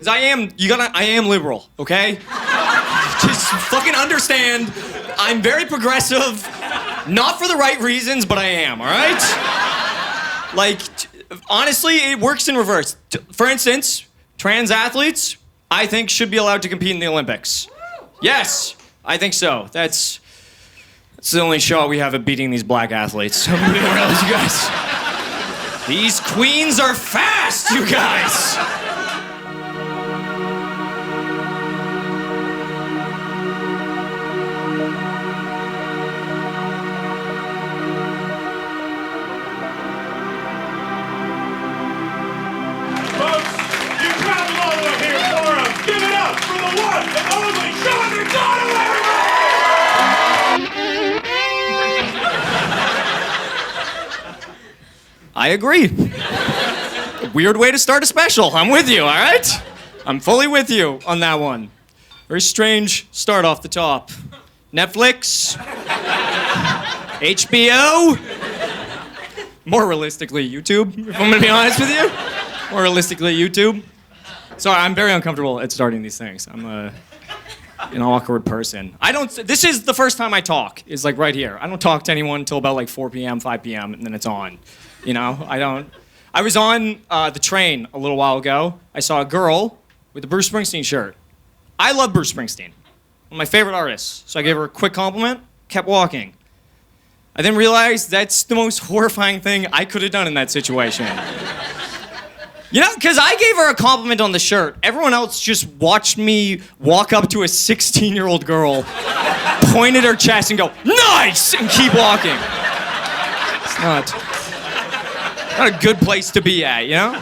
Because I am liberal, okay? Just fucking understand, I'm very progressive, not for the right reasons, but I am, all right? Like, honestly, it works in reverse. For instance, trans athletes, I think, should be allowed to compete in the Olympics. Yes, I think so. That's the only shot we have at beating these black athletes. I'm gonna be honest with you guys. These queens are fast, you guys. I agree. Weird way to start a special. I'm with you, all right? I'm fully with you on that one. Very strange start off the top. Netflix, HBO, more realistically, YouTube, if I'm gonna be honest with you. More realistically, YouTube. Sorry, I'm very uncomfortable at starting these things. I'm an awkward person. This is the first time I talk, is like right here. I don't talk to anyone until about like 4 p.m., 5 p.m., and then it's on. You know, I was on the train a little while ago. I saw a girl with a Bruce Springsteen shirt. I love Bruce Springsteen, one of my favorite artists. So I gave her a quick compliment, kept walking. I then realized that's the most horrifying thing I could have done in that situation. You know, because I gave her a compliment on the shirt. Everyone else just watched me walk up to a 16-year-old girl, point at her chest and go, "Nice!" and keep walking. It's not a good place to be at, you know?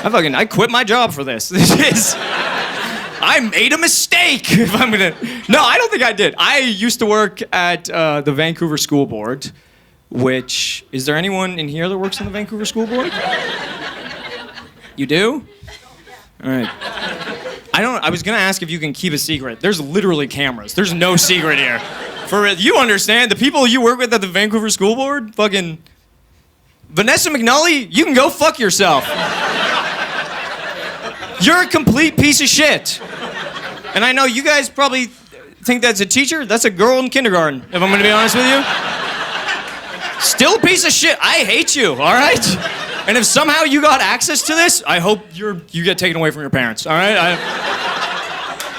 I quit my job for this. I made a mistake if I'm gonna... No, I don't think I did. I used to work at the Vancouver School Board, which... Is there anyone in here that works in the Vancouver School Board? You do? All right. I was gonna ask if you can keep a secret. There's literally cameras. There's no secret here. You understand, the people you work with at the Vancouver School Board, fucking... Vanessa McNully, you can go fuck yourself. You're a complete piece of shit. And I know you guys probably think that's a teacher. That's a girl in kindergarten, if I'm gonna be honest with you. Still a piece of shit. I hate you, all right? And if somehow you got access to this, I hope you get taken away from your parents, all right?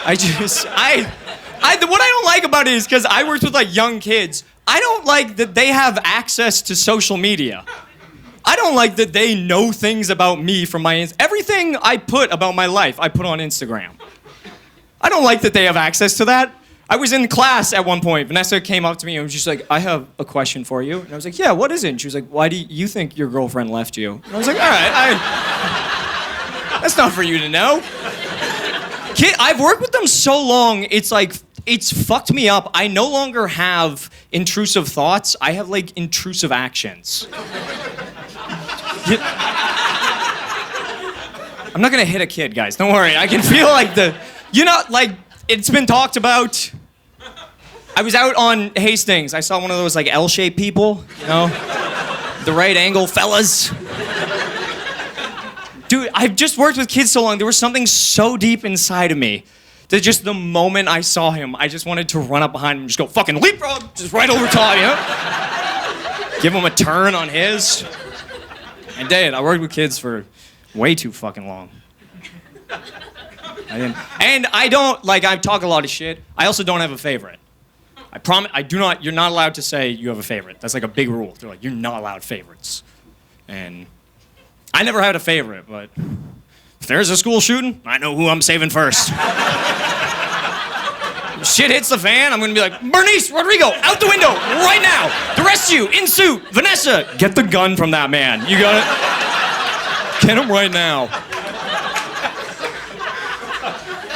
What I don't like about it is because I worked with like young kids, I don't like that they have access to social media. I don't like that they know things about me from everything I put about my life, I put on Instagram. I don't like that they have access to that. I was in class at one point. Vanessa came up to me and was just like, "I have a question for you." And I was like, "Yeah, what is it?" And she was like, "Why do you think your girlfriend left you?" And I was like, "All right, that's not for you to know." I've worked with them so long, it's fucked me up. I no longer have intrusive thoughts. I have like intrusive actions. I'm not gonna hit a kid, guys. Don't worry. I can feel like it's been talked about. I was out on Hastings. I saw one of those like L-shaped people, you know, the right angle fellas. Dude, I've just worked with kids so long. There was something so deep inside of me that just the moment I saw him, I just wanted to run up behind him and just go fucking leapfrog, just right over top, you know? Give him a turn on his. I did. I worked with kids for way too fucking long. I talk a lot of shit. I also don't have a favorite. I promise, you're not allowed to say you have a favorite. That's like a big rule. They're like, you're not allowed favorites. And I never had a favorite, but if there's a school shooting, I know who I'm saving first. Shit hits the fan, I'm gonna be like, "Bernice, Rodrigo, out the window, right now! The rest of you, in suit! Vanessa, get the gun from that man. You got it? Get him right now."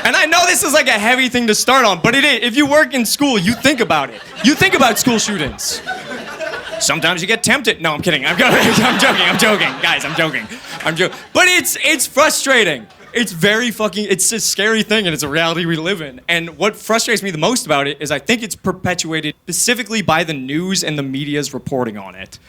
And I know this is like a heavy thing to start on, but it is. If you work in school, you think about it. You think about school shootings. Sometimes you get tempted. No, I'm kidding. I'm joking. Guys, I'm joking. But it's frustrating. It's it's a scary thing, and it's a reality we live in. And what frustrates me the most about it is I think it's perpetuated specifically by the news and the media's reporting on it.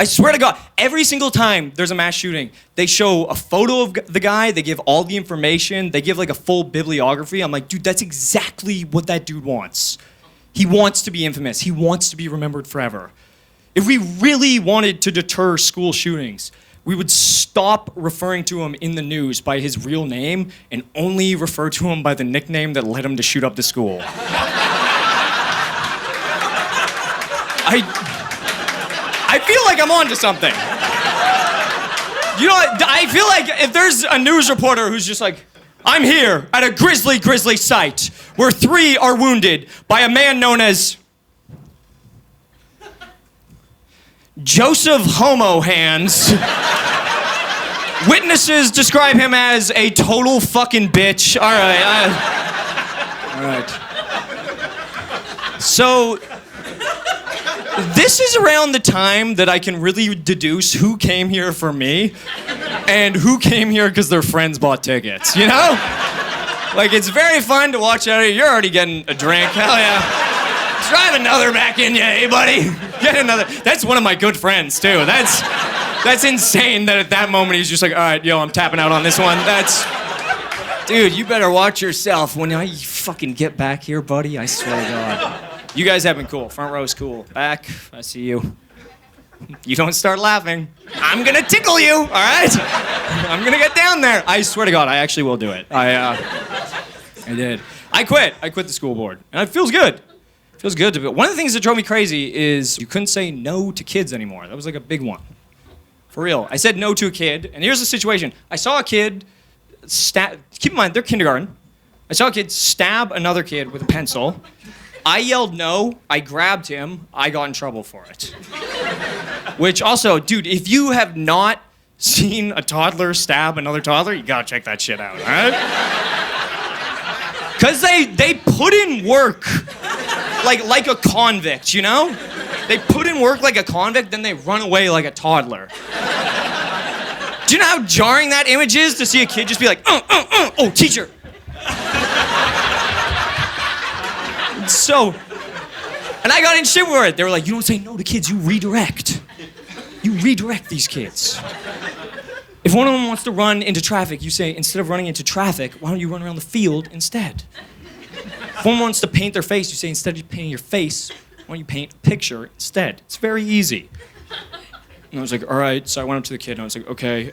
I swear to God, every single time there's a mass shooting, they show a photo of the guy, they give all the information, they give like a full bibliography. I'm like, dude, that's exactly what that dude wants. He wants to be infamous. He wants to be remembered forever. If we really wanted to deter school shootings, we would stop referring to him in the news by his real name and only refer to him by the nickname that led him to shoot up the school. I feel like I'm onto something. You know what? I feel like if there's a news reporter who's just like, I'm here at a grisly site where 3 are wounded by a man known as Joseph Homo Hands. Witnesses describe him as a total fucking bitch. All right. So, this is around the time that I can really deduce who came here for me and who came here because their friends bought tickets, you know? Like, it's very fun to watch out here. You're already getting a drink. Hell yeah. Drive another back in you, hey, buddy. Get another. That's one of my good friends, too. That's insane that at that moment he's just like, all right, yo, I'm tapping out on this one. Dude, you better watch yourself when I fucking get back here, buddy. I swear to God. You guys have been cool. Front row's cool. Back, I see you. You don't start laughing, I'm gonna tickle you, all right? I'm gonna get down there. I swear to God, I actually will do it. I did. I quit the school board, and it feels good. It feels good to be. One of the things that drove me crazy is you couldn't say no to kids anymore. That was like a big one. For real. I said no to a kid, and here's the situation. I saw a kid keep in mind, they're kindergarten. I saw a kid stab another kid with a pencil. I yelled no, I grabbed him, I got in trouble for it. Which also, dude, if you have not seen a toddler stab another toddler, you gotta check that shit out, all right? Because they put in work like a convict, you know? They put in work like a convict, then they run away like a toddler. Do you know how jarring that image is to see a kid just be like, oh, teacher. So, and I got in shit for it. They were like, you don't say no to kids, you redirect. You redirect these kids. If one of them wants to run into traffic, you say, instead of running into traffic, why don't you run around the field instead? If one wants to paint their face, you say, instead of painting your face, why don't you paint a picture instead? It's very easy. And I was like, all right. So I went up to the kid and I was like, okay,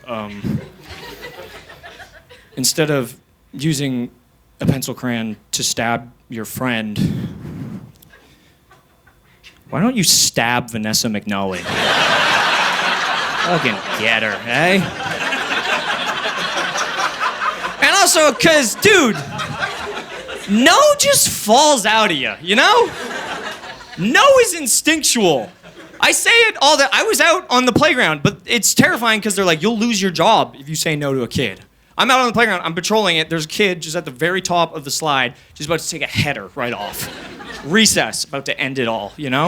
instead of using a pencil crayon to stab your friend, why don't you stab Vanessa McNully? Fucking get her, eh? And also, cause, dude, no just falls out of you, you know? No is instinctual. I say it all I was out on the playground, but it's terrifying because they're like, you'll lose your job if you say no to a kid. I'm out on the playground, I'm patrolling it, there's a kid just at the very top of the slide, just about to take a header right off. Recess, about to end it all, you know?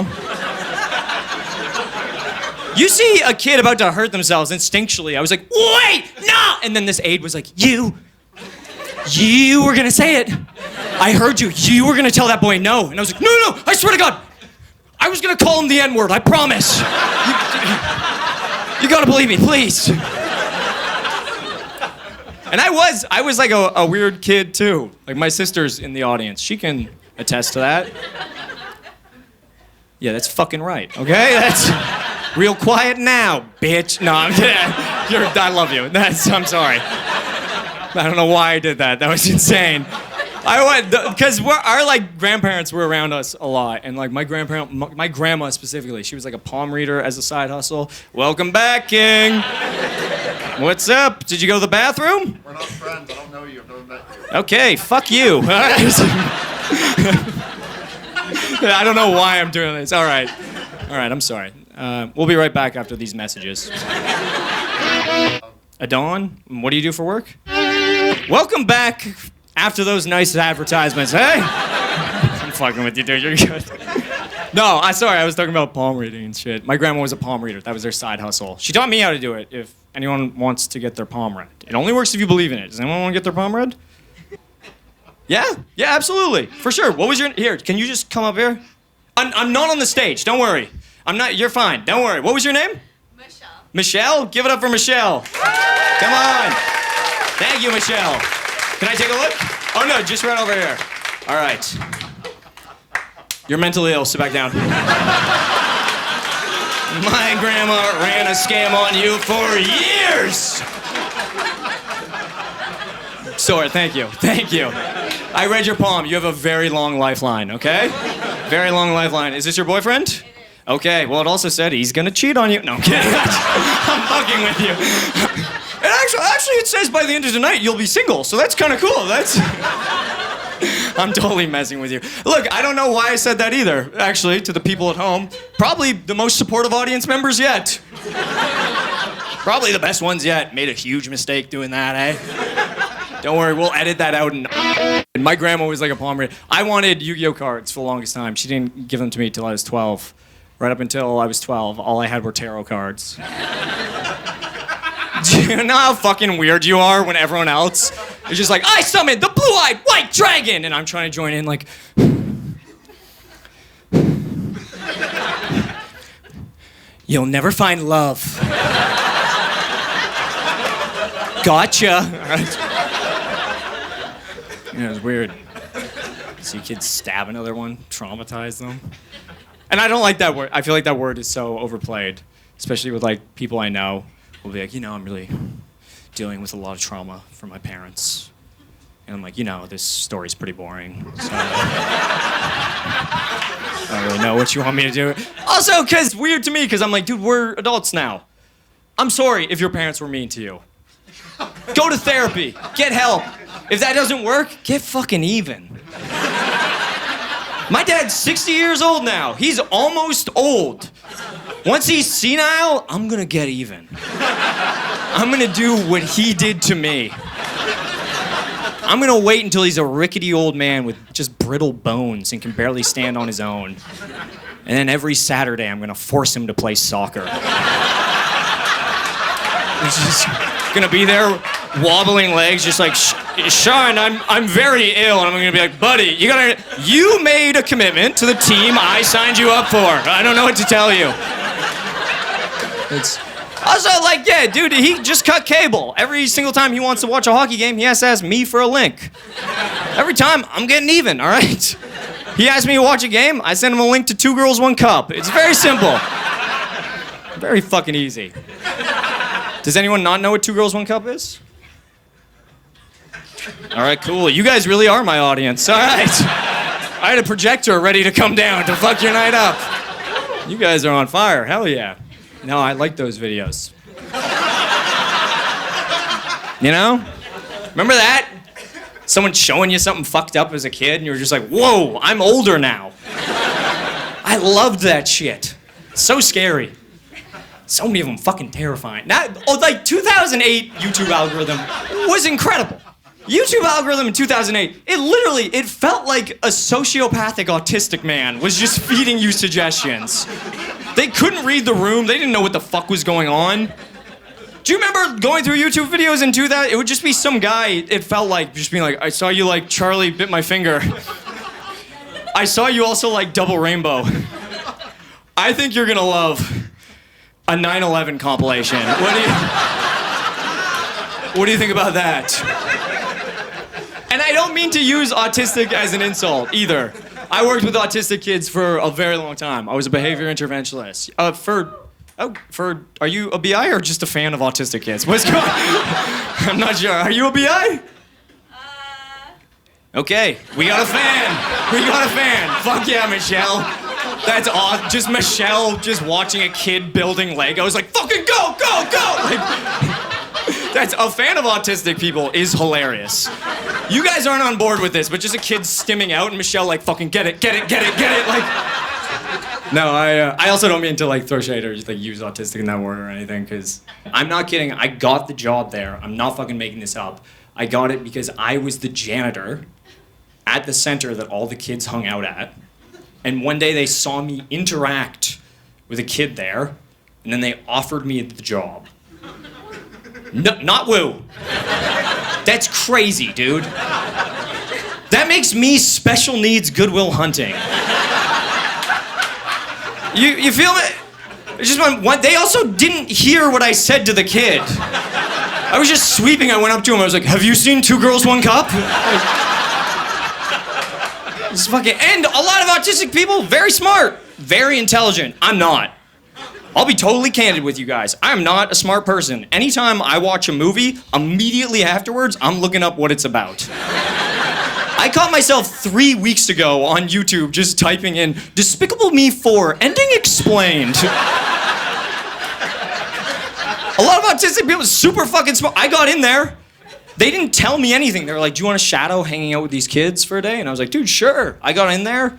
You see a kid about to hurt themselves instinctually, I was like, wait, no! And then this aide was like, you were gonna say it. I heard you were gonna tell that boy no. And I was like, no, I swear to God, I was gonna call him the N-word, I promise. You gotta believe me, please. And I was like a weird kid too. Like my sister's in the audience. She can attest to that. Yeah, that's fucking right, okay? That's real quiet now, bitch. No, I'm kidding. I love you. I'm sorry. I don't know why I did that. That was insane. Because our like grandparents were around us a lot, and like my grandma specifically, she was like a palm reader as a side hustle. Welcome back, King. What's up? Did you go to the bathroom? We're not friends. I don't know you. I've never met you. Okay, fuck you. All right. I don't know why I'm doing this. All right, I'm sorry. We'll be right back after these messages. Adon, what do you do for work? Welcome back after those nice advertisements, hey? I'm fucking with you, dude. You're good. No, I'm sorry. I was talking about palm reading and shit. My grandma was a palm reader. That was their side hustle. She taught me how to do it if anyone wants to get their palm read. It only works if you believe in it. Does anyone want to get their palm read? Yeah, absolutely. For sure. What was your... Here, can you just come up here? I'm not on the stage. Don't worry. I'm not... You're fine. Don't worry. What was your name? Michelle? Give it up for Michelle. Come on. Thank you, Michelle. Can I take a look? Oh, no, just right over here. All right. You're mentally ill. Sit back down. My grandma ran a scam on you for years. Sorry, thank you. Thank you. I read your palm. You have a very long lifeline, okay? Very long lifeline. Is this your boyfriend? Okay, well, it also said he's gonna cheat on you. No, I'm kidding. I'm fucking with you. And actually, it says by the end of tonight, you'll be single, so that's kind of cool. I'm totally messing with you. Look, I don't know why I said that either, actually, to the people at home. Probably the most supportive audience members yet. Probably the best ones yet. Made a huge mistake doing that, eh? Don't worry, we'll edit that out. And my grandma was like a palm reader. I wanted Yu-Gi-Oh cards for the longest time. She didn't give them to me until I was 12. Right up until I was 12, all I had were tarot cards. Do you know how fucking weird you are when everyone else is just like, I summoned the blue-eyed white dragon! And I'm trying to join in like... You'll never find love. Gotcha. Yeah, it was weird. See kids stab another one, traumatize them. And I don't like that word. I feel like that word is so overplayed, especially with like people I know will be like, I'm really dealing with a lot of trauma from my parents. And I'm like, this story's pretty boring. So I don't really know what you want me to do. Also, because it's weird to me, because I'm like, dude, we're adults now. I'm sorry if your parents were mean to you. Go to therapy. Get help. If that doesn't work, get fucking even. My dad's 60 years old now. He's almost old. Once he's senile, I'm gonna get even. I'm gonna do what he did to me. I'm gonna wait until he's a rickety old man with just brittle bones and can barely stand on his own. And then every Saturday, I'm gonna force him to play soccer. He's just gonna be there wobbling legs, just like, Sean, I'm very ill. And I'm gonna be like, buddy, you made a commitment to the team I signed you up for. I don't know what to tell you. It's also like, yeah, dude, he just cut cable. Every single time he wants to watch a hockey game, he has to ask me for a link. Every time, I'm getting even, all right? He asks me to watch a game, I send him a link to 2 Girls, 1 Cup. It's very simple. Very fucking easy. Does anyone not know what 2 Girls, 1 Cup is? All right, cool. You guys really are my audience. All right. I had a projector ready to come down to fuck your night up. You guys are on fire. Hell yeah. No, I like those videos. Remember that? Someone showing you something fucked up as a kid and you were just like, whoa, I'm older now. I loved that shit. So scary. So many of them fucking terrifying. 2008 YouTube algorithm was incredible. YouTube algorithm in 2008, it felt like a sociopathic autistic man was just feeding you suggestions. They couldn't read the room. They didn't know what the fuck was going on. Do you remember going through YouTube videos in 2000? It would just be some guy, it felt like, just being like, I saw you like Charlie bit my finger. I saw you also like Double Rainbow. I think you're gonna love a 9/11 compilation. What do you think about that? And I don't mean to use autistic as an insult either. I worked with autistic kids for a very long time. I was a behavior interventionist. Are you a BI or just a fan of autistic kids? What's going on? I'm not sure. Are you a BI? Okay, we got a fan. Fuck yeah, Michelle. That's awesome. Just Michelle just watching a kid building Legos like, fucking go! That's a fan of autistic people is hilarious. You guys aren't on board with this, but just a kid stimming out and Michelle like, fucking get it. Like, no, I also don't mean to like throw shade or just like use autistic in that word or anything, because I'm not kidding. I got the job there. I'm not fucking making this up. I got it because I was the janitor at the center that all the kids hung out at. And one day they saw me interact with a kid there, and then they offered me the job. No, not woo. That's crazy, dude. That makes me special needs Goodwill Hunting. You feel it? It's just they also didn't hear what I said to the kid. I was just sweeping. I went up to him. I was like, "Have you seen Two Girls, One Cup?" It's fucking. And a lot of autistic people, very smart, very intelligent. I'm not. I'll be totally candid with you guys. I'm not a smart person. Anytime I watch a movie, immediately afterwards, I'm looking up what it's about. I caught myself 3 weeks ago on YouTube just typing in Despicable Me 4, ending explained. A lot of autistic people, super fucking smart. I got in there. They didn't tell me anything. They were like, "Do you want to shadow hanging out with these kids for a day?" And I was like, "Dude, sure." I got in there.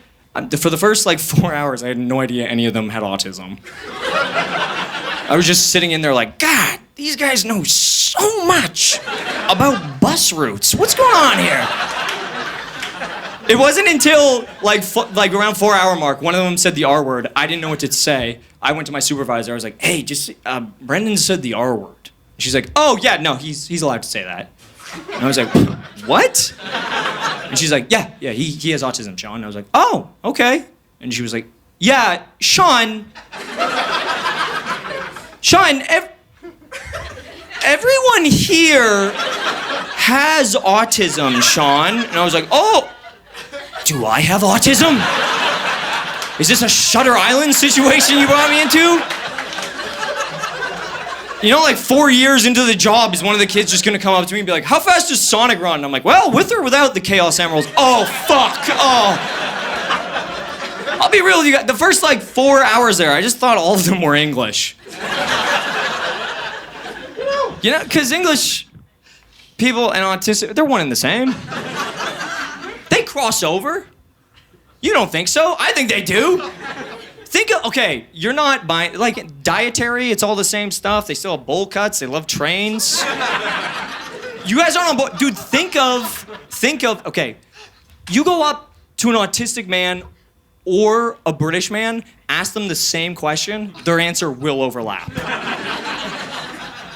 For the first 4 hours, I had no idea any of them had autism. I was just sitting in there like, God, these guys know so much about bus routes. What's going on here? It wasn't until around 4 hour mark, one of them said the R word. I didn't know what to say. I went to my supervisor. I was like, "Hey, Brendan said the R word." And she's like, "Oh yeah, no, he's allowed to say that." And I was like, "What?" And she's like, yeah, he has autism, Sean. And I was like, "Oh, okay." And she was like, "Yeah, Sean, everyone here has autism, Sean." And I was like, "Oh, do I have autism? Is this a Shutter Island situation you brought me into?" 4 years into the job, is one of the kids just gonna come up to me and be like, "How fast does Sonic run?" And I'm like, "Well, with or without the Chaos Emeralds." Oh, fuck. Oh. I'll be real with you guys. The first 4 hours there, I just thought all of them were English. Because English people and autistic, they're one and the same. They cross over. You don't think so? I think they do. Okay, you're not buying, dietary, it's all the same stuff. They still have bowl cuts, they love trains. You guys aren't on board. Dude, think of, okay, you go up to an autistic man or a British man, ask them the same question, their answer will overlap.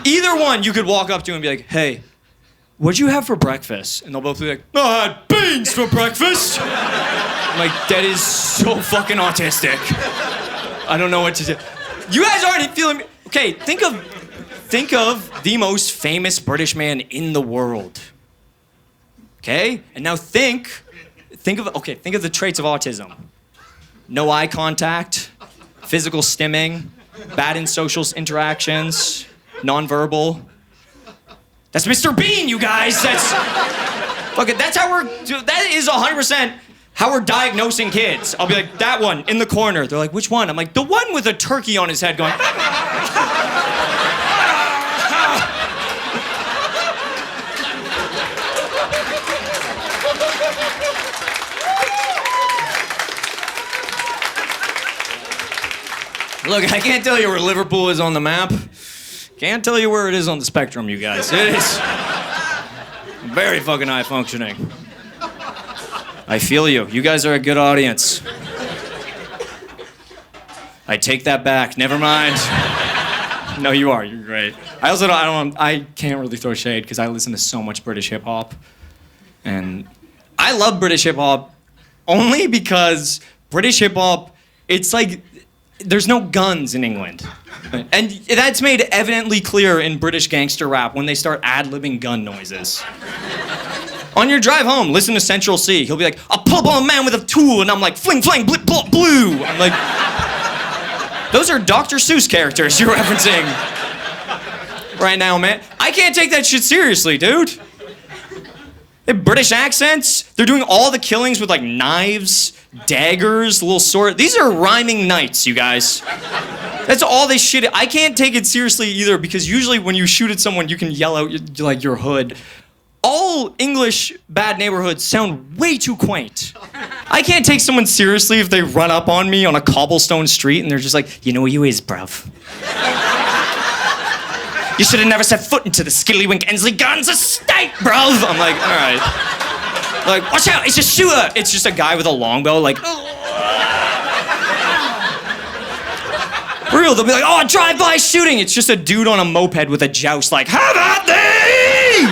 Either one, you could walk up to and be like, "Hey, what'd you have for breakfast?" And they'll both be like, "I had beans for breakfast." I'm like, that is so fucking autistic. I don't know what to do. You guys aren't feeling me. Okay, think of the most famous British man in the world. Okay? And now think of the traits of autism. No eye contact, physical stimming, bad in social interactions, nonverbal. That's Mr. Bean, you guys. That's how that is 100% how we're diagnosing kids. I'll be like, "That one in the corner." They're like, "Which one?" I'm like, "The one with a turkey on his head going." Look, I can't tell you where Liverpool is on the map. Can't tell you where it is on the spectrum, you guys. It is very fucking high functioning. I feel you. You guys are a good audience. I take that back. Never mind. No, you are. You're great. I can't really throw shade because I listen to so much British hip hop. And I love British hip hop only because British hip hop, it's there's no guns in England. And that's made evidently clear in British gangster rap when they start ad-libbing gun noises. On your drive home, listen to Central C. He'll be like, "I'll pull up on a man with a tool," and I'm like, "Fling, fling, blip, blop, blue." I'm like, those are Dr. Seuss characters you're referencing right now, man. I can't take that shit seriously, dude. They have British accents. They're doing all the killings with knives, daggers, little sword. These are rhyming knights, you guys. That's all they shit. I can't take it seriously either because usually when you shoot at someone, you can yell out your hood. All English bad neighborhoods sound way too quaint. I can't take someone seriously if they run up on me on a cobblestone street and they're just like, "You know who you is, bruv. You should have never set foot into the Skiddlywink Ensley Gardens estate, bruv." I'm like, all right. Like, "Watch out, it's a shooter." It's just a guy with a longbow, For real, they'll be like, "Oh, a drive-by shooting." It's just a dude on a moped with a joust like, "How about thee?"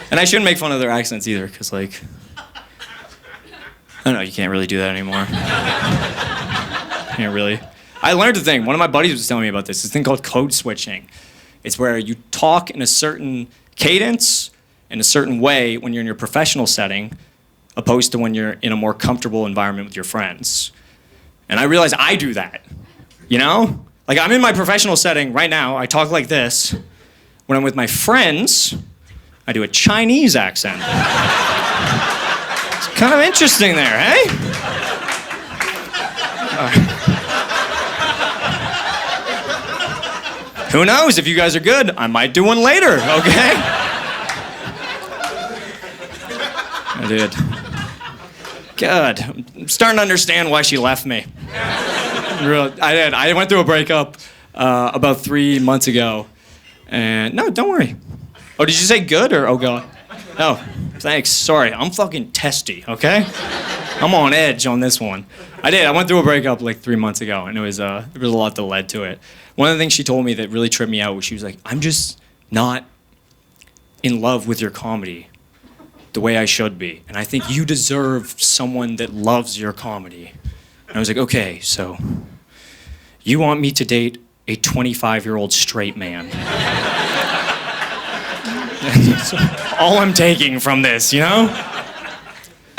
And I shouldn't make fun of their accents either, because Oh no, you can't really do that anymore. Can't really. I learned a thing. One of my buddies was telling me about this. This thing called code switching. It's where you talk in a certain cadence, in a certain way when you're in your professional setting, opposed to when you're in a more comfortable environment with your friends. And I realize I do that, you know? Like, I'm in my professional setting right now, I talk like this. When I'm with my friends, I do a Chinese accent. It's kind of interesting there, eh? Who knows? If you guys are good, I might do one later, okay? I did. God, I'm starting to understand why she left me. I did. I went through a breakup about 3 months ago. And no, don't worry. Oh, did you say good or oh god? Oh, thanks. Sorry, I'm fucking testy, okay? I'm on edge on this one. I did. I went through a breakup like 3 months ago, and there was a lot that led to it. One of the things she told me that really tripped me out was she was like, I'm just not in love with your comedy the way I should be. And I think you deserve someone that loves your comedy. And I was like, okay, so you want me to date a 25-year-old straight man. That's all I'm taking from this, you know?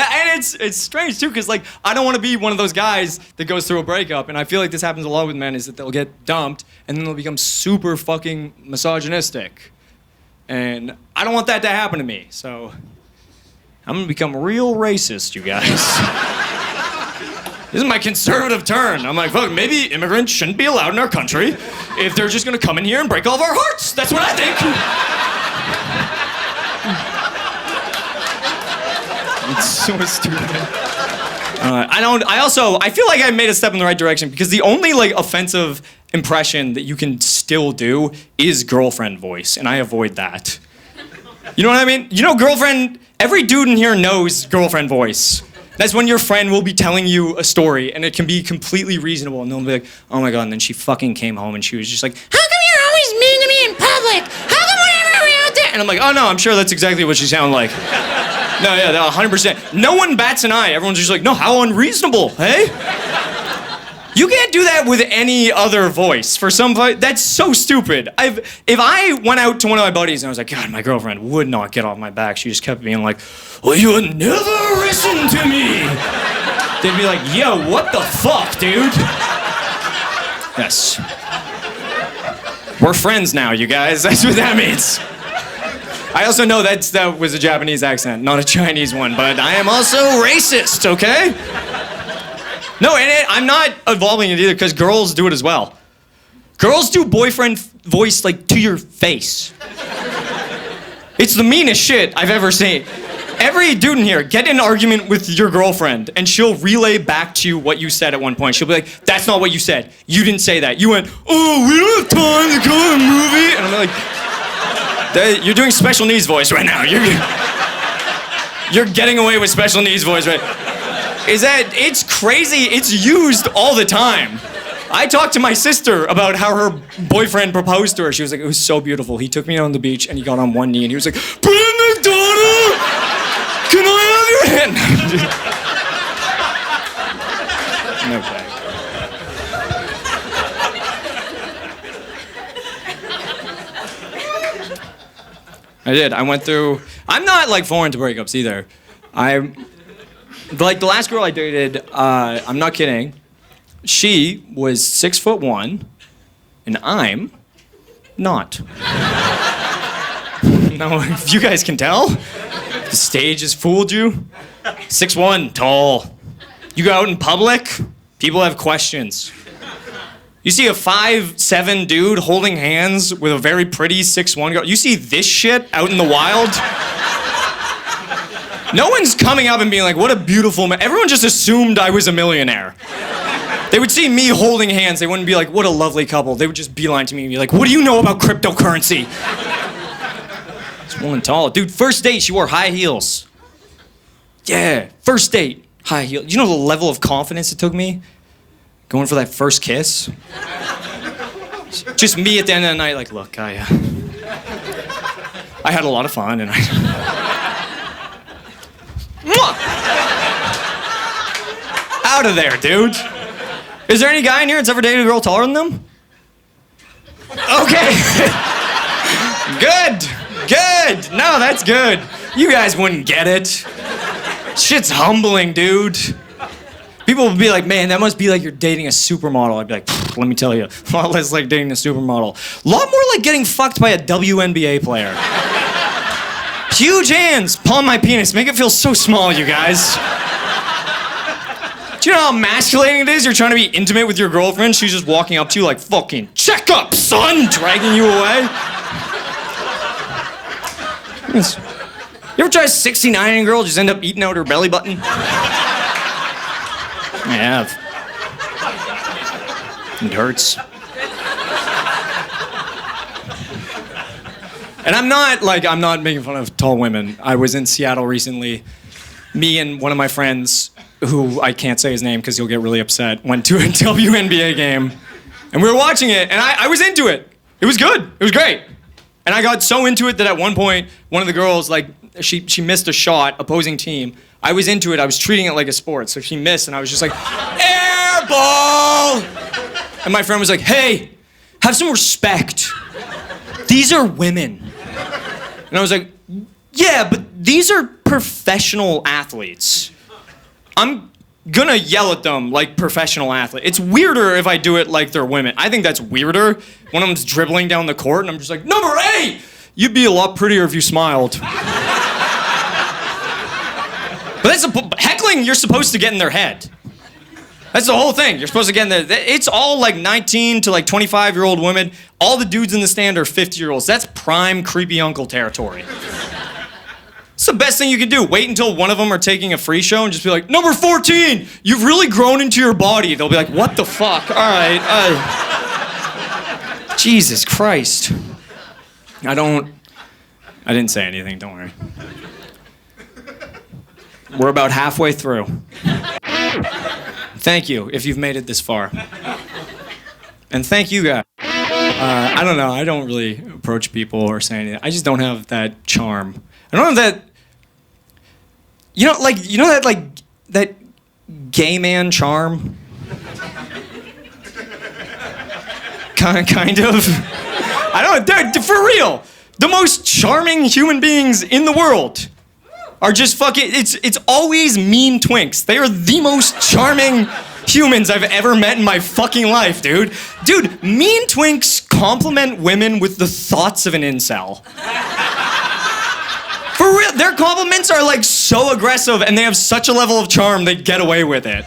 And it's strange, too, because, like, I don't want to be one of those guys that goes through a breakup, and I feel like this happens a lot with men, is that they'll get dumped, and then they'll become super fucking misogynistic. And I don't want that to happen to me, so I'm going to become real racist, you guys. This is my conservative turn. I'm like, fuck, maybe immigrants shouldn't be allowed in our country if they're just gonna come in here and break all of our hearts. That's what I think. It's so stupid. I feel like I made a step in the right direction because the only like offensive impression that you can still do is girlfriend voice, and I avoid that. You know what I mean? You know girlfriend, every dude in here knows girlfriend voice. That's when your friend will be telling you a story, and it can be completely reasonable, and they'll be like, oh my god, and then she fucking came home, and she was just like, how come you're always mean to me in public? How come whenever we're out there? And I'm like, oh no, I'm sure that's exactly what she sounded like. No, yeah, 100%. No one bats an eye. Everyone's just like, no, how unreasonable, hey? You can't do that with any other voice. For some, that's so stupid. If I went out to one of my buddies and I was like, God, my girlfriend would not get off my back. She just kept being like, well, you would never listen to me. They'd be like, yo, what the fuck, dude? Yes. We're friends now, you guys. That's what that means. I also know that was a Japanese accent, not a Chinese one, but I am also racist, okay? No, and I'm not evolving it either, because girls do it as well. Girls do boyfriend voice, like, to your face. It's the meanest shit I've ever seen. Every dude in here, get in an argument with your girlfriend, and she'll relay back to you what you said at one point. She'll be like, that's not what you said. You didn't say that. You went, oh, we don't have time to go to a movie. And I'm like, you're doing special needs voice right now. You're getting away with special needs voice right now. It's crazy. It's used all the time. I talked to my sister about how her boyfriend proposed to her. She was like, it was so beautiful. He took me on the beach and he got on one knee and he was like, McDonnell, can I have your hand? No way. I did. I went through. I'm not like foreign to breakups either. Like the last girl I dated, I'm not kidding. She was 6'1", and I'm not. No, if you guys can tell, the stage has fooled you. 6'1", tall. You go out in public, people have questions. You see a 5'7" dude holding hands with a very pretty 6'1" girl. You see this shit out in the wild. No one's coming up and being like, what a beautiful man. Everyone just assumed I was a millionaire. They would see me holding hands. They wouldn't be like, what a lovely couple. They would just beeline to me and be like, what do you know about cryptocurrency? This woman tall. Dude, first date, she wore high heels. Yeah, first date, high heels. You know the level of confidence it took me? Going for that first kiss? Just me at the end of the night, like, look, I had a lot of fun and Out of there, dude. Is there any guy in here that's ever dated a girl taller than them? Okay. Good. Good. No, that's good. You guys wouldn't get it. Shit's humbling, dude. People would be like, man, that must be like you're dating a supermodel. I'd be like, let me tell you, a lot less like dating a supermodel. A lot more like getting fucked by a WNBA player. Huge hands, palm my penis, make it feel so small, you guys. Do you know how emasculating it is? You're trying to be intimate with your girlfriend, she's just walking up to you like, fucking check up, son, dragging you away. You ever try 69 girl, just end up eating out her belly button? I have. It hurts. And I'm not making fun of tall women. I was in Seattle recently. Me and one of my friends, who I can't say his name because he'll get really upset, went to a WNBA game. And we were watching it, and I was into it. It was good. It was great. And I got so into it that at one point, one of the girls, like, she missed a shot, opposing team. I was into it. I was treating it like a sport. So she missed, and I was just like, air ball! And my friend was like, hey, have some respect. These are women. And I was like, yeah, but these are professional athletes. I'm gonna yell at them like professional athletes. It's weirder if I do it like they're women. I think that's weirder. One of them's dribbling down the court, and I'm just like, number 8! You'd be a lot prettier if you smiled. But heckling, you're supposed to get in their head. That's the whole thing. You're supposed to get in there. It's all like 19 to like 25-year-old women. All the dudes in the stand are 50-year-olds. That's prime creepy uncle territory. It's the best thing you can do. Wait until one of them are taking a free show and just be like, number 14, you've really grown into your body. They'll be like, what the fuck? All right. Jesus Christ. I didn't say anything, don't worry. We're about halfway through. Thank you if you've made it this far. And thank you guys. I don't know, I don't really approach people or say anything. I just don't have that charm. I don't have that, that gay man charm? Kind of. I don't, dude, for real. The most charming human beings in the world are just fucking, it's always mean twinks. They are the most charming humans I've ever met in my fucking life, dude. Dude, mean twinks compliment women with the thoughts of an incel. For real, their compliments are like so aggressive and they have such a level of charm they get away with it.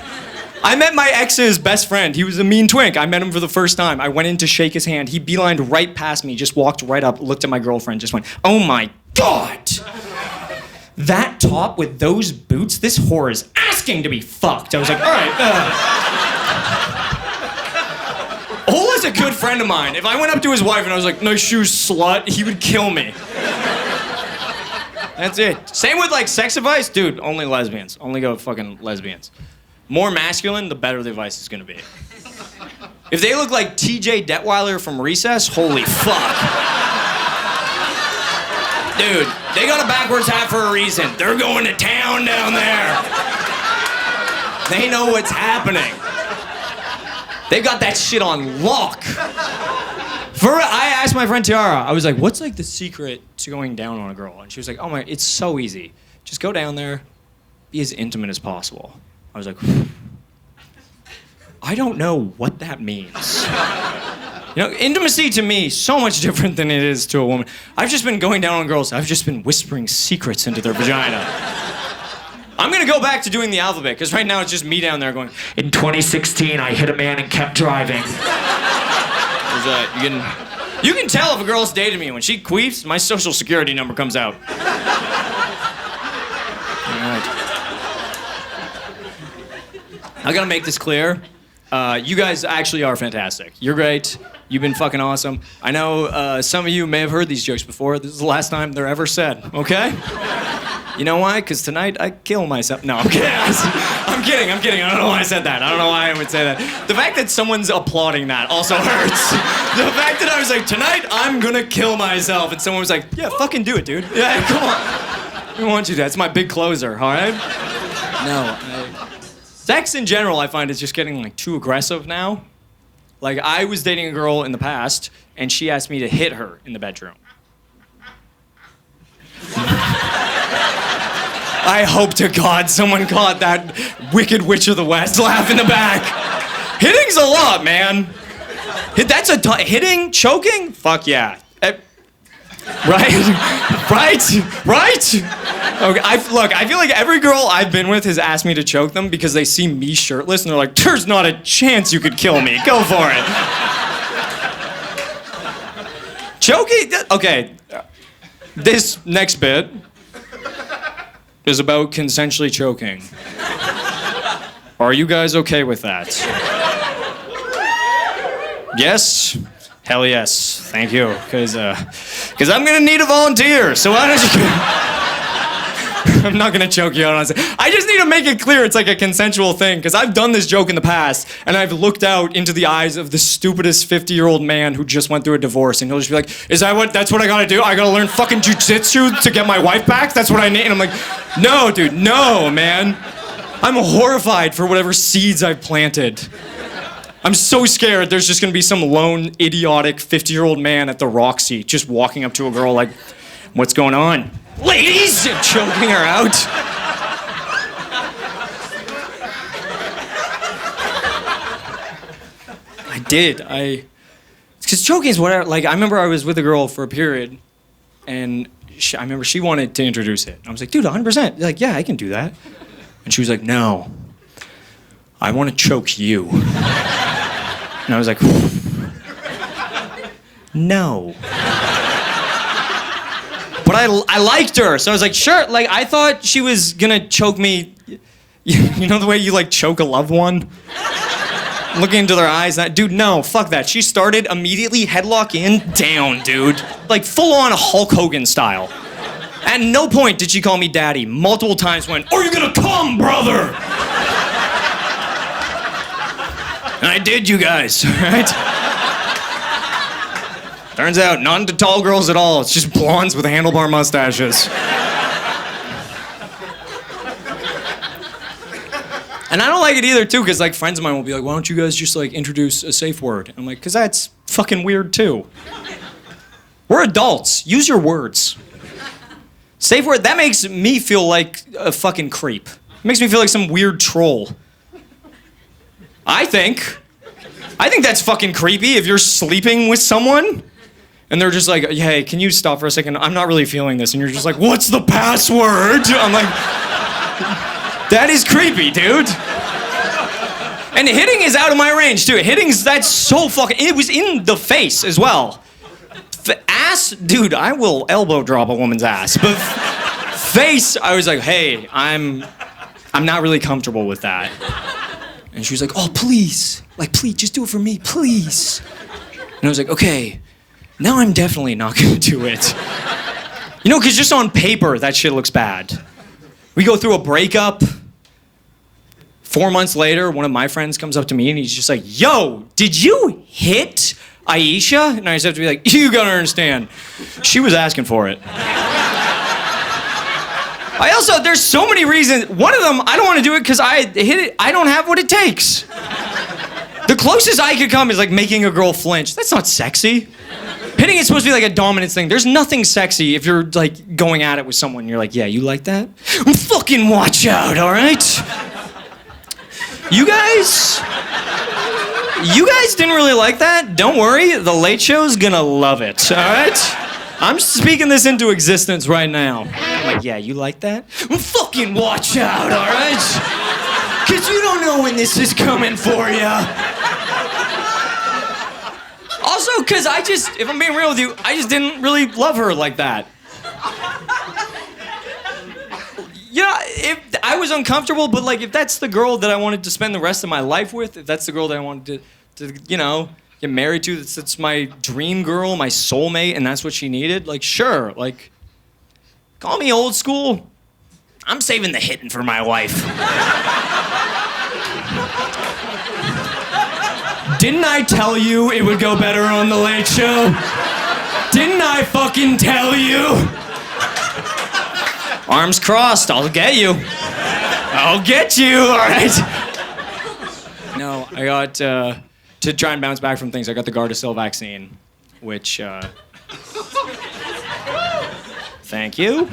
I met my ex's best friend. He was a mean twink. I met him for the first time. I went in to shake his hand. He beelined right past me, just walked right up, looked at my girlfriend, just went, oh my God. That top with those boots, this whore is asking to be fucked. I was like, all right. Hole is a good friend of mine. If I went up to his wife and I was like, nice shoes, slut, he would kill me. That's it. Same with like sex advice. Dude, only lesbians. Only go with fucking lesbians. More masculine, the better the advice is gonna be. If they look like TJ Detweiler from Recess, holy fuck. Dude, they got a backwards hat for a reason. They're going to town down there. They know what's happening. They've got that shit on lock. I asked my friend Tiara, I was like, what's like the secret to going down on a girl? And she was like, oh my, it's so easy. Just go down there, be as intimate as possible. I was like, I don't know what that means. You know, intimacy to me, so much different than it is to a woman. I've just been going down on girls. I've just been whispering secrets into their vagina. I'm gonna go back to doing the alphabet, because right now it's just me down there going, in 2016, I hit a man and kept driving. You can tell if a girl's dated me. When she queefs, my social security number comes out. All right. I gotta make this clear. You guys actually are fantastic. You're great. You've been fucking awesome. I know some of you may have heard these jokes before. This is the last time they're ever said, okay? You know why? Because tonight I kill myself. No, I'm kidding. I'm kidding. I don't know why I said that. I don't know why I would say that. The fact that someone's applauding that also hurts. The fact that I was like, tonight I'm gonna kill myself, and someone was like, yeah, fucking do it, dude. Yeah, come on. I want you to. That's my big closer, all right? No. Sex in general, I find, is just getting like too aggressive now. Like, I was dating a girl in the past, and she asked me to hit her in the bedroom. I hope to God someone caught that Wicked Witch of the West laugh in the back. Hitting's a lot, man. Hitting, choking? Fuck yeah. Right? Okay, I feel like every girl I've been with has asked me to choke them because they see me shirtless and they're like, there's not a chance you could kill me. Go for it. Choking? Okay. This next bit is about consensually choking. Are you guys okay with that? Yes? Hell yes. Thank you. Because I'm going to need a volunteer. So why don't you... I'm not going to choke you out on it. I just need to make it clear it's like a consensual thing. Because I've done this joke in the past. And I've looked out into the eyes of the stupidest 50-year-old man who just went through a divorce. And he'll just be like, that's what I got to do? I got to learn fucking jujitsu to get my wife back? That's what I need? And I'm like, no, dude, no, man. I'm horrified for whatever seeds I've planted. I'm so scared there's just gonna be some lone, idiotic 50-year-old man at the Roxy just walking up to a girl like, what's going on? Ladies! Choking her out. I did. Because choking is whatever. Like, I remember I was with a girl for a period, and I remember she wanted to introduce it. I was like, dude, 100%. Like, yeah, I can do that. And she was like, no. I want to choke you. And I was like, no. But I liked her, so I was like, sure. Like, I thought she was gonna choke me. You know the way you like choke a loved one? Looking into their eyes. Dude, no, fuck that. She started immediately, headlock in, down, dude. Like full on Hulk Hogan style. At no point did she call me daddy. Multiple times went, are you gonna come, brother? And I did, you guys, right? Turns out, not into tall girls at all. It's just blondes with handlebar mustaches. And I don't like it either, too, because like friends of mine will be like, why don't you guys just like introduce a safe word? And I'm like, because that's fucking weird, too. We're adults. Use your words. Safe word, that makes me feel like a fucking creep. It makes me feel like some weird troll. I think that's fucking creepy if you're sleeping with someone and they're just like, hey, can you stop for a second? I'm not really feeling this. And you're just like, what's the password? I'm like, that is creepy, dude. And hitting is out of my range, too. That's so fucking, it was in the face as well. Ass, dude, I will elbow drop a woman's ass. But face, I was like, hey, I'm not really comfortable with that. And she was like, oh, please. Like, please, just do it for me, please. And I was like, okay, now I'm definitely not gonna do it. You know, because just on paper, that shit looks bad. We go through a breakup. 4 months later, one of my friends comes up to me and he's just like, yo, did you hit Aisha? And I just have to be like, you gotta understand, she was asking for it. There's so many reasons. One of them, I don't want to do it because I hit it. I don't have what it takes. The closest I could come is like making a girl flinch. That's not sexy. Hitting is supposed to be like a dominance thing. There's nothing sexy if you're like going at it with someone. You're like, yeah, you like that? Fucking watch out, all right? You guys didn't really like that? Don't worry, The Late Show's gonna love it, all right? I'm speaking this into existence right now. I'm like, yeah, you like that? Fucking watch out, all right? Because you don't know when this is coming for you. Also, because if I'm being real with you, I just didn't really love her like that. Yeah, if I was uncomfortable, but like, if that's the girl that I wanted to spend the rest of my life with, if that's the girl that I wanted to you know, get married to, that's my dream girl, my soulmate, and that's what she needed, like, sure, like, call me old school. I'm saving the hitting for my wife. Didn't I tell you it would go better on The Late Show? Didn't I fucking tell you? Arms crossed, I'll get you. I'll get you, all right? No, I got, to try and bounce back from things, I got the Gardasil vaccine, which, thank you.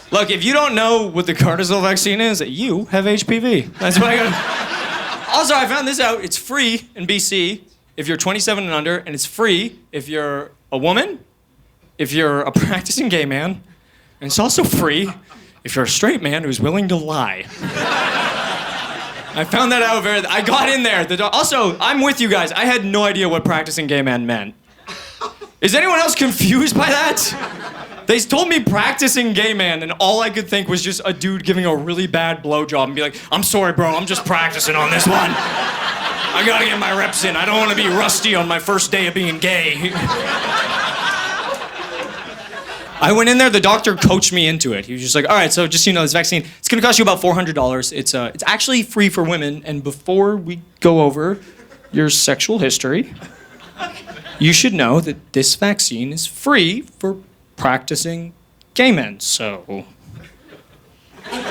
Look, if you don't know what the Gardasil vaccine is, you have HPV. That's what I got. Also, I found this out. It's free in BC if you're 27 and under, and it's free if you're a woman, if you're a practicing gay man, and it's also free if you're a straight man who's willing to lie. I found that out I got in there. Also, I'm with you guys. I had no idea what practicing gay man meant. Is anyone else confused by that? They told me practicing gay man, and all I could think was just a dude giving a really bad blowjob and be like, I'm sorry, bro, I'm just practicing on this one. I gotta get my reps in. I don't want to be rusty on my first day of being gay. I went in there, the doctor coached me into it. He was just like, all right, so just so you know, this vaccine, it's gonna cost you about $400. It's actually free for women, and before we go over your sexual history, you should know that this vaccine is free for practicing gay men, so... And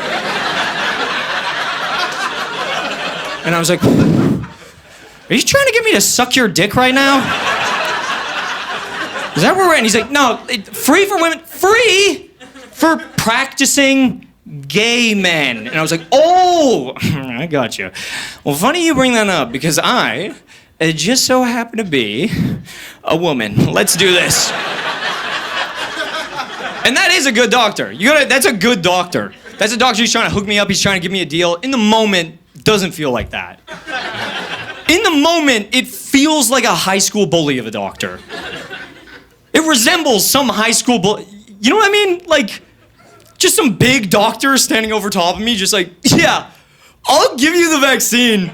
I was like, are you trying to get me to suck your dick right now? Is that where we're at? And he's like, no, free for women, free for practicing gay men. And I was like, oh, I got you. Well, funny you bring that up, because I just so happen to be a woman. Let's do this. And that is a good doctor. That's a good doctor. That's a doctor who's trying to hook me up, he's trying to give me a deal. In the moment, doesn't feel like that. In the moment, it feels like a high school bully of a doctor. It resembles some high school bully. You know what I mean? Like, just some big doctor standing over top of me, just like, yeah, I'll give you the vaccine.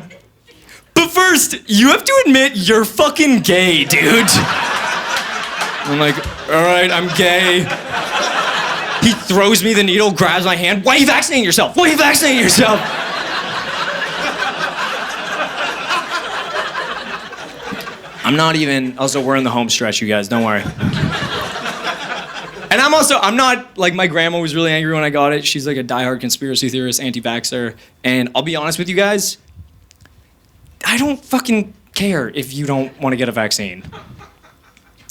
But first, you have to admit you're fucking gay, dude. I'm like, all right, I'm gay. He throws me the needle, grabs my hand. Why are you vaccinating yourself? Why are you vaccinating yourself? I'm not even, also we're in the home stretch, you guys, don't worry. And I'm not, like, my grandma was really angry when I got it. She's like a diehard conspiracy theorist, anti-vaxxer. And I'll be honest with you guys, I don't fucking care if you don't want to get a vaccine.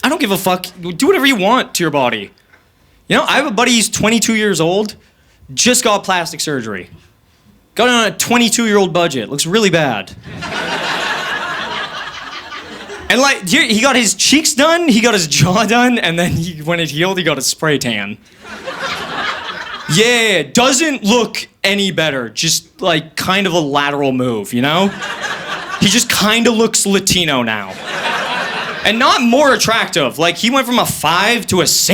I don't give a fuck. Do whatever you want to your body. You know, I have a buddy, he's 22 years old, just got plastic surgery. Got it on a 22-year-old budget. Looks really bad. And like, he got his cheeks done, he got his jaw done, and then when it healed, he got a spray tan. Yeah, doesn't look any better. Just like kind of a lateral move, you know? He just kind of looks Latino now. And not more attractive. Like, he went from a 5 to a 5.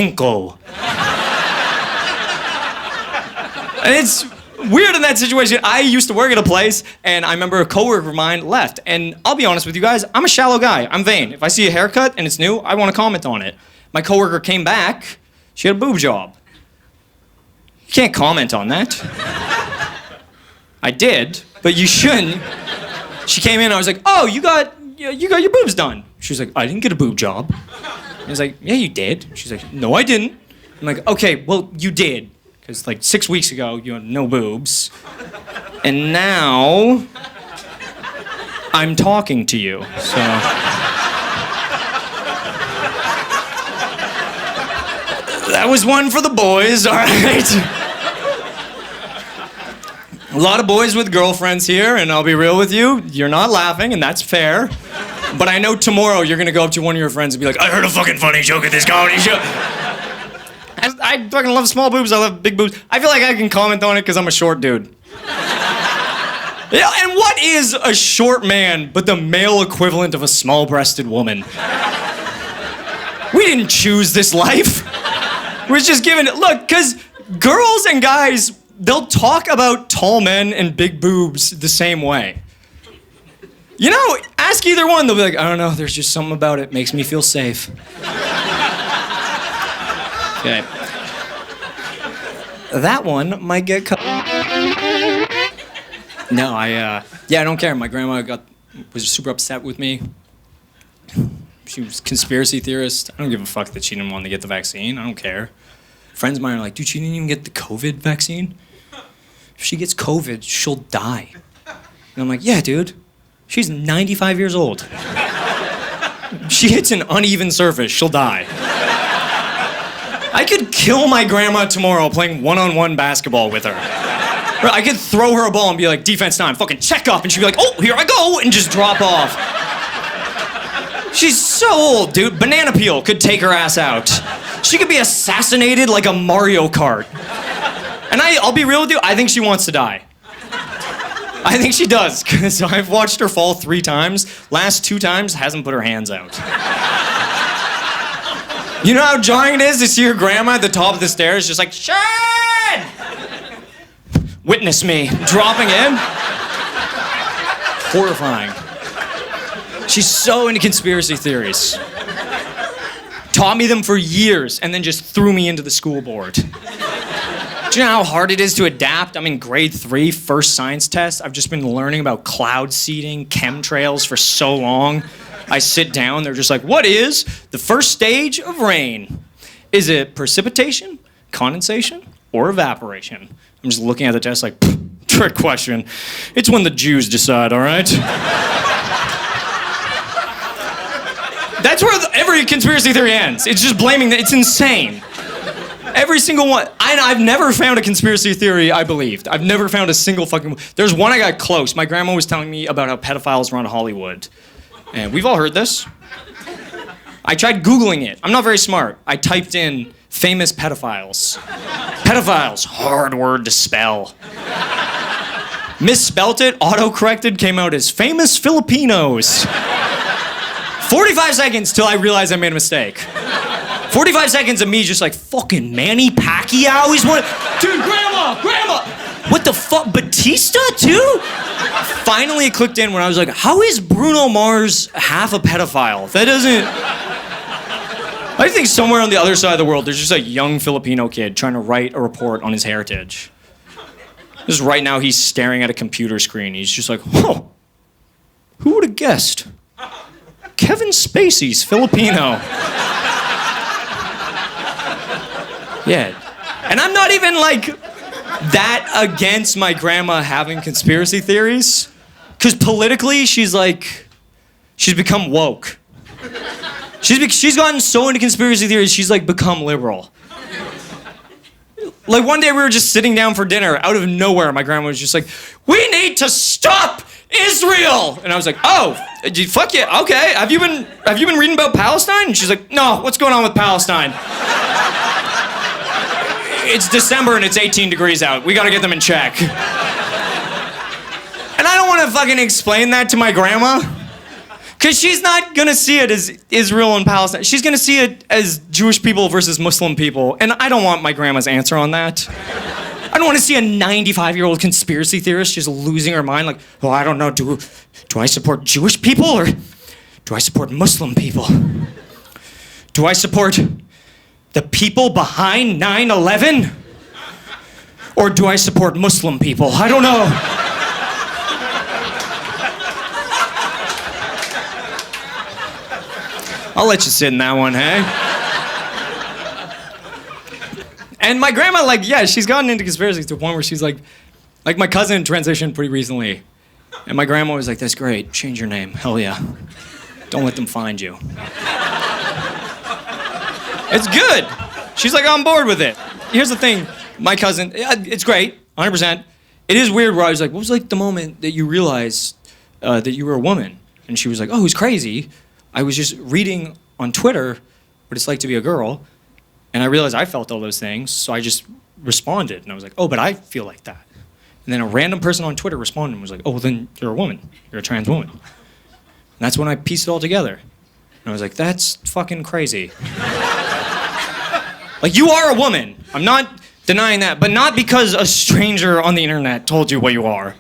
And it's weird in that situation. I used to work at a place, and I remember a coworker of mine left. And I'll be honest with you guys, I'm a shallow guy. I'm vain. If I see a haircut and it's new, I want to comment on it. My coworker came back. She had a boob job. You can't comment on that. I did, but you shouldn't. She came in, I was like, oh, you got your boobs done. She was like, I didn't get a boob job. I was like, yeah, you did. She's like, no, I didn't. I'm like, okay, well, you did. Because like 6 weeks ago, you had no boobs. And now, I'm talking to you, so. That was one for the boys, all right? A lot of boys with girlfriends here, and I'll be real with you, you're not laughing, and that's fair. But I know tomorrow you're gonna go up to one of your friends and be like, I heard a fucking funny joke at this comedy show. I fucking love small boobs, I love big boobs. I feel like I can comment on it because I'm a short dude. Yeah, and what is a short man but the male equivalent of a small-breasted woman? We didn't choose this life. We're just given it. Look, because girls and guys, they'll talk about tall men and big boobs the same way. You know, ask either one, they'll be like, I don't know, there's just something about it, makes me feel safe. Okay. That one might get cut. No, I don't care. My grandma was super upset with me. She was a conspiracy theorist. I don't give a fuck that she didn't want to get the vaccine. I don't care. Friends of mine are like, dude, she didn't even get the COVID vaccine. If she gets COVID, she'll die. And I'm like, yeah, dude. She's 95 years old. She hits an uneven surface, she'll die. I could kill my grandma tomorrow playing one-on-one basketball with her. I could throw her a ball and be like, defense time, fucking check up, and she'd be like, oh, here I go, and just drop off. She's so old, dude. Banana peel could take her ass out. She could be assassinated like a Mario Kart. And I'll be real with you, I think she wants to die. I think she does, because I've watched her fall 3 times. Last 2 times, hasn't put her hands out. You know how jarring it is to see your grandma at the top of the stairs just like, Sharon! Witness me dropping in. Horrifying. She's so into conspiracy theories. Taught me them for years and then just threw me into the school board. Do you know how hard it is to adapt? I'm in grade 3, first science test. I've just been learning about cloud seeding, chemtrails for so long. I sit down, they're just like, what is the first stage of rain? Is it precipitation, condensation, or evaporation? I'm just looking at the test like, trick question. It's when the Jews decide, all right? That's where every conspiracy theory ends. It's just blaming it's insane. Every single one. I've never found a conspiracy theory I believed. I've never found a single fucking... There's one I got close. My grandma was telling me about how pedophiles run Hollywood. And we've all heard this. I tried Googling it. I'm not very smart. I typed in famous pedophiles. Pedophiles, hard word to spell. Misspelt it, autocorrected, came out as famous Filipinos. 45 seconds till I realized I made a mistake. 45 seconds of me just like, fucking Manny Pacquiao is one. Dude, grandma! What the fuck, Batista too? Finally it clicked in when I was like, how is Bruno Mars half a pedophile? That doesn't... I think somewhere on the other side of the world, there's just a young Filipino kid trying to write a report on his heritage. Just right now, he's staring at a computer screen. He's just like, whoa, who would have guessed? Kevin Spacey's Filipino. Yeah. And I'm not even like that against my grandma having conspiracy theories. Because politically, she's become woke. She's gotten so into conspiracy theories, she's like become liberal. Like one day we were just sitting down for dinner, out of nowhere, my grandma was just like, we need to stop Israel! And I was like, oh, fuck yeah, okay. Have you been reading about Palestine? And she's like, no, what's going on with Palestine? It's December and it's 18 degrees out. We gotta get them in check. And I don't wanna fucking explain that to my grandma. Because she's not gonna see it as Israel and Palestine. She's gonna see it as Jewish people versus Muslim people. And I don't want my grandma's answer on that. I don't want to see a 95-year-old conspiracy theorist just losing her mind like, oh, I don't know, do I support Jewish people or do I support Muslim people? Do I support the people behind 9/11? Or do I support Muslim people? I don't know. I'll let you sit in that one, hey? And my grandma, like, yeah, she's gotten into conspiracies to the point where she's like my cousin transitioned pretty recently. And my grandma was like, that's great, change your name, hell yeah. Don't let them find you. It's good. She's like on board with it. Here's the thing, my cousin, it's great, 100%. It is weird where I was like, what was like the moment that you realized that you were a woman? And she was like, oh, it was crazy. I was just reading on Twitter what it's like to be a girl, and I realized I felt all those things, so I just responded, and I was like, oh, but I feel like that. And then a random person on Twitter responded and was like, oh, well, then you're a woman. You're a trans woman. And that's when I pieced it all together. And I was like, that's fucking crazy. Like, you are a woman. I'm not denying that, but not because a stranger on the internet told you what you are.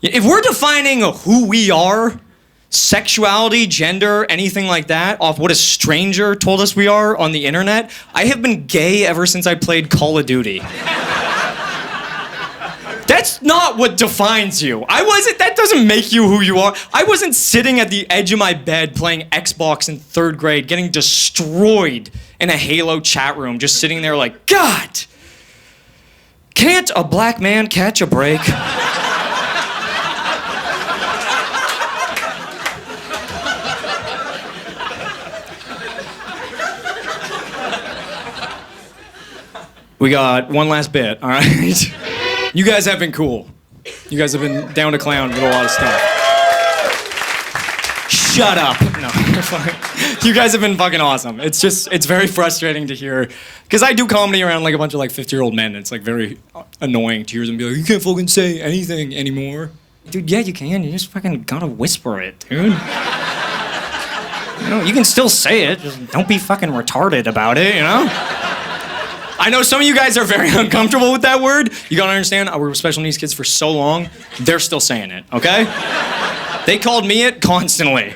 If we're defining who we are, sexuality, gender, anything like that, off what a stranger told us we are on the internet, I have been gay ever since I played Call of Duty. That's not what defines you. That doesn't make you who you are. I wasn't sitting at the edge of my bed playing Xbox in 3rd grade, getting destroyed in a Halo chat room, just sitting there like, God, can't a black man catch a break? We got one last bit, all right? You guys have been cool. You guys have been down to clown with a lot of stuff. Shut up. No, you guys have been fucking awesome. It's very frustrating to hear, because I do comedy around like a bunch of like 50-year-old men. And it's like very annoying to hear them be like, you can't fucking say anything anymore. Dude, yeah, you can. You just fucking gotta whisper it, dude. You know, you can still say it. Just don't be fucking retarded about it, you know? I know some of you guys are very uncomfortable with that word. You gotta understand, I worked with special needs kids for so long, they're still saying it, okay? They called me it constantly.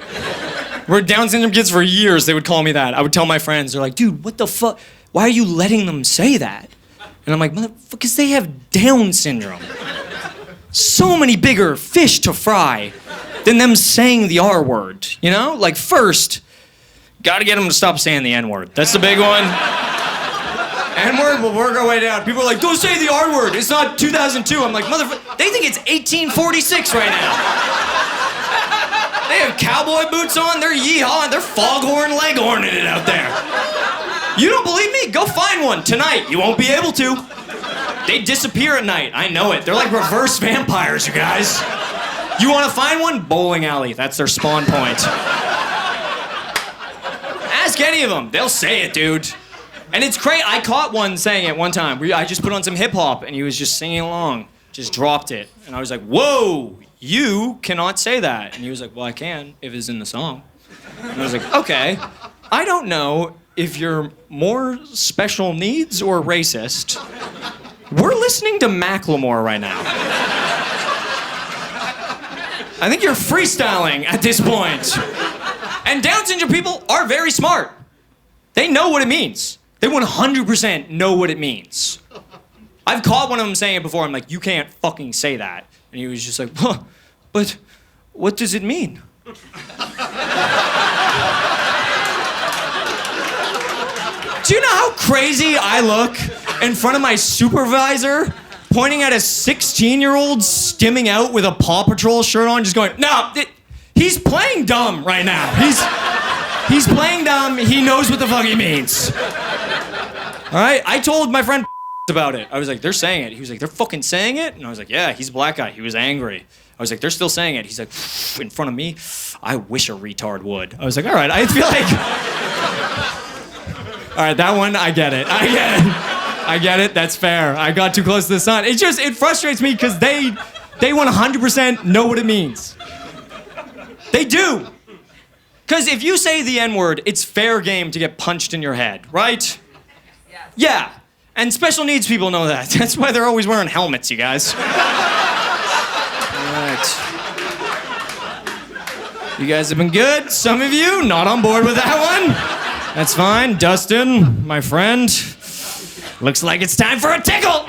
We're Down syndrome kids for years, they would call me that. I would tell my friends, they're like, dude, what the fuck? Why are you letting them say that? And I'm like, motherfucker, because they have Down syndrome. So many bigger fish to fry than them saying the R word, you know? Like, first, gotta get them to stop saying the N word. That's the big one. N word, we'll work our way down. People are like, don't say the R word. It's not 2002. I'm like, motherfucker, they think it's 1846 right now. They have cowboy boots on, they're yeehawing, they're foghorn leghorning it out there. You don't believe me? Go find one tonight. You won't be able to. They disappear at night. I know it. They're like reverse vampires, you guys. You want to find one? Bowling alley. That's their spawn point. Ask any of them. They'll say it, dude. And it's crazy. I caught one saying it one time. I just put on some hip hop and he was just singing along. Just dropped it. And I was like, whoa, you cannot say that. And he was like, well, I can if it's in the song. And I was like, okay. I don't know if you're more special needs or racist. We're listening to Macklemore right now. I think you're freestyling at this point. And Down syndrome people are very smart. They know what it means. They 100% know what it means. I've caught one of them saying it before. I'm like, you can't fucking say that. And he was just like, huh, but what does it mean? Do you know how crazy I look in front of my supervisor, pointing at a 16-year-old stimming out with a Paw Patrol shirt on, just going, no, he's playing dumb right now. He's playing dumb. He knows what the fuck he means. All right? I told my friend about it. I was like, they're saying it. He was like, they're fucking saying it? And I was like, yeah, he's a black guy. He was angry. I was like, they're still saying it. He's like, in front of me? I wish a retard would. I was like, all right, I feel like... All right, that one, I get it. I get it, that's fair. I got too close to the sun. It frustrates me because they 100% know what it means. They do. Because if you say the N-word, it's fair game to get punched in your head, right? Yeah. And special needs people know that. That's why they're always wearing helmets, you guys. All right. You guys have been good. Some of you, not on board with that one. That's fine. Dustin, my friend, looks like it's time for a tickle.